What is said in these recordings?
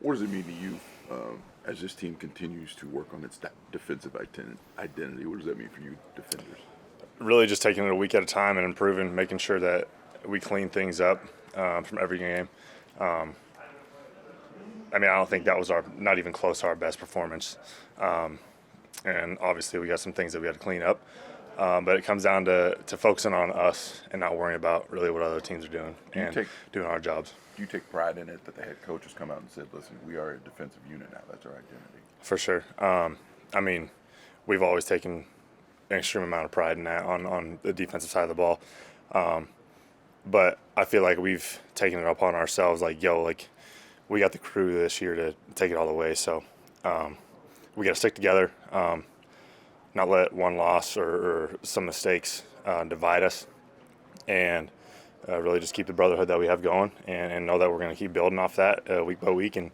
What does it mean to you as this team continues to work on its defensive identity? What does that mean for you defenders? Really just taking it a week at a time and improving, making sure that we clean things up from every game. I don't think that was not even close to our best performance. And obviously we got some things that we had to clean up. But it comes down to focusing on us and not worrying about really what other teams are doing and doing our jobs. Do you take pride in it that the head coach has come out and said, listen, we are a defensive unit now. That's our identity. For sure. We've always taken an extreme amount of pride in that on the defensive side of the ball. But I feel like we've taken it upon ourselves, we got the crew this year to take it all the way. So we got to stick together, not let one loss or some mistakes divide us, and really just keep the brotherhood that we have going and know that we're going to keep building off that week by week and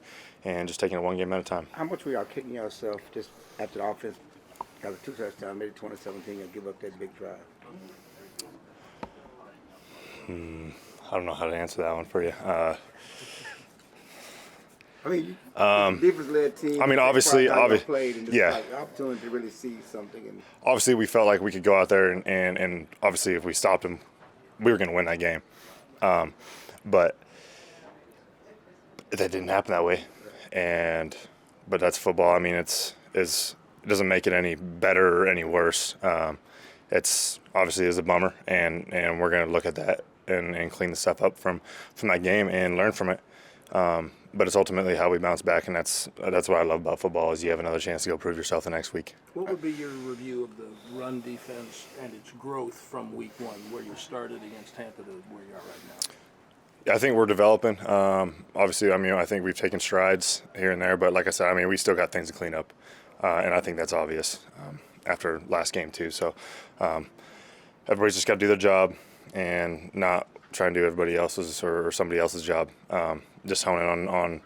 just taking it one game at a time. How much were y'all kicking yourself just after the offense got a 2 touchdowns, made it 2017, and give up that big drive? I don't know how to answer that one for you. Defense-led team. Obviously, played and just yeah. like opportunity to really see something. And obviously, we felt like we could go out there and obviously, if we stopped them, we were going to win that game. But that didn't happen that way. But that's football. It doesn't make it any better or any worse. It's obviously is a bummer, and we're going to look at that and clean the stuff up from that game and learn from it. But it's ultimately how we bounce back, and that's what I love about football is you have another chance to go prove yourself the next week. What would be your review of the run defense and its growth from week one, where you started against Tampa to where you are right now? I think we're developing. Obviously, I think we've taken strides here and there, but like I said, we still got things to clean up, and I think that's obvious after last game too. So everybody's just got to do their job and not try and do everybody else's or somebody else's job. Just hone in on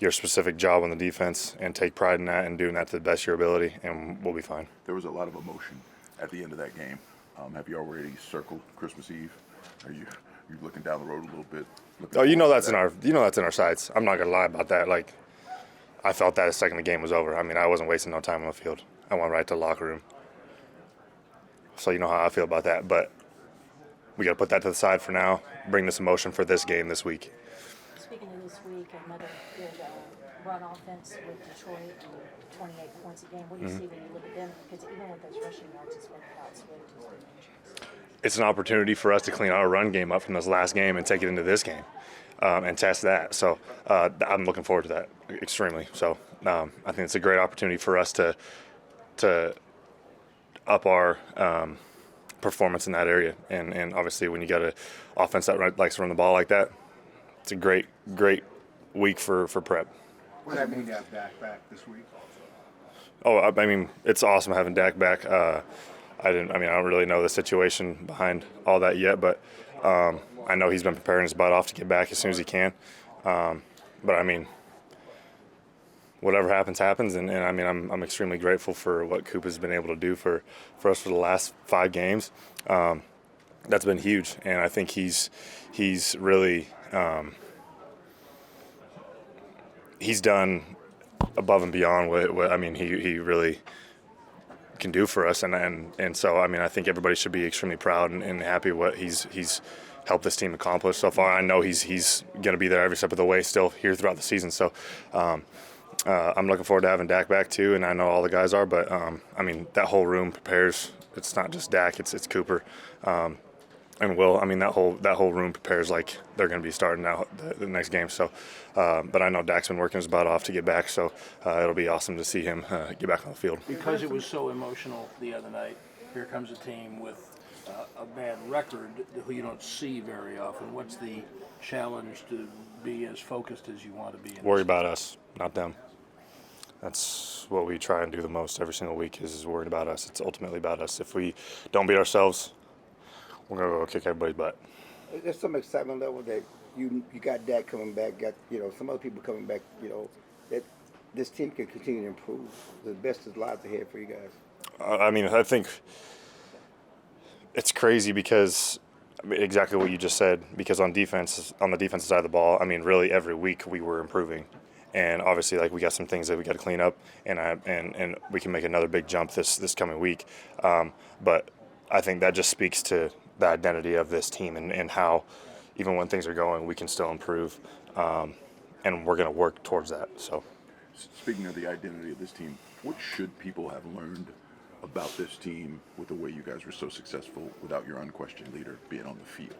your specific job on the defense and take pride in that and doing that to the best of your ability, and we'll be fine. There was a lot of emotion at the end of that game. Have you already circled Christmas Eve? Are you looking down the road a little bit? That's in our sights. I'm not gonna lie about that. I felt that the second the game was over. I wasn't wasting no time on the field. I went right to the locker room. So you know how I feel about that. But we got to put that to the side for now. Bring this emotion for this game this week. Speaking of this week, another good run offense with Detroit and 28 points a game. What do you see when you look at them? Because even with those rushing yards, it's been without Swift who's been injured. It's an opportunity for us to clean our run game up from this last game and take it into this game and test that. So I'm looking forward to that extremely. So I think it's a great opportunity for us to up our performance in that area. And obviously when you got an offense that likes to run the ball like that, it's a great week for prep. what does that mean to have Dak back this week? It's awesome having Dak back. I don't really know the situation behind all that yet, but I know he's been preparing his butt off to get back as soon as he can. Whatever happens, and I'm extremely grateful for what Coop has been able to do for us for the last 5 games. That's been huge, and I think he's really he's done above and beyond what he really can do for us, and so I think everybody should be extremely proud and happy what he's helped this team accomplish so far. I know he's going to be there every step of the way still here throughout the season. So I'm looking forward to having Dak back too, and I know all the guys are. But that whole room prepares. It's not just Dak; it's Cooper. And Will, that whole room prepares like they're going to be starting out the next game. So, but I know Dak's been working his butt off to get back. So it'll be awesome to see him get back on the field. Because it was so emotional the other night, here comes a team with a bad record who you don't see very often. What's the challenge to be as focused as you want to be? Worry about us, not them. That's what we try and do the most every single week is worried about us. It's ultimately about us. If we don't beat ourselves, we're going to go kick everybody's butt. There's some excitement level that you got Dak coming back, got some other people coming back, that this team can continue to improve. The best is lies ahead for you guys. I think it's crazy because exactly what you just said, because on the defensive side of the ball, really every week we were improving. and obviously like we got some things that we got to clean up, and we can make another big jump this coming week. But I think that just speaks to the identity of this team and how even when things are going, we can still improve, and we're going to work towards that. So. Speaking of the identity of this team, what should people have learned about this team with the way you guys were so successful without your unquestioned leader being on the field?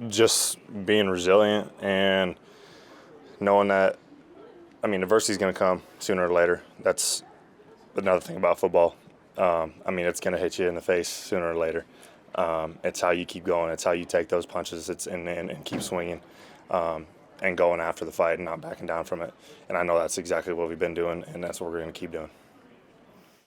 Just being resilient and knowing that, I mean, adversity is going to come sooner or later. That's another thing about football. I mean, it's going to hit you in the face sooner or later. It's how you keep going. It's how you take those punches. And keep swinging and going after the fight and not backing down from it. And I know that's exactly what we've been doing, and that's what we're going to keep doing.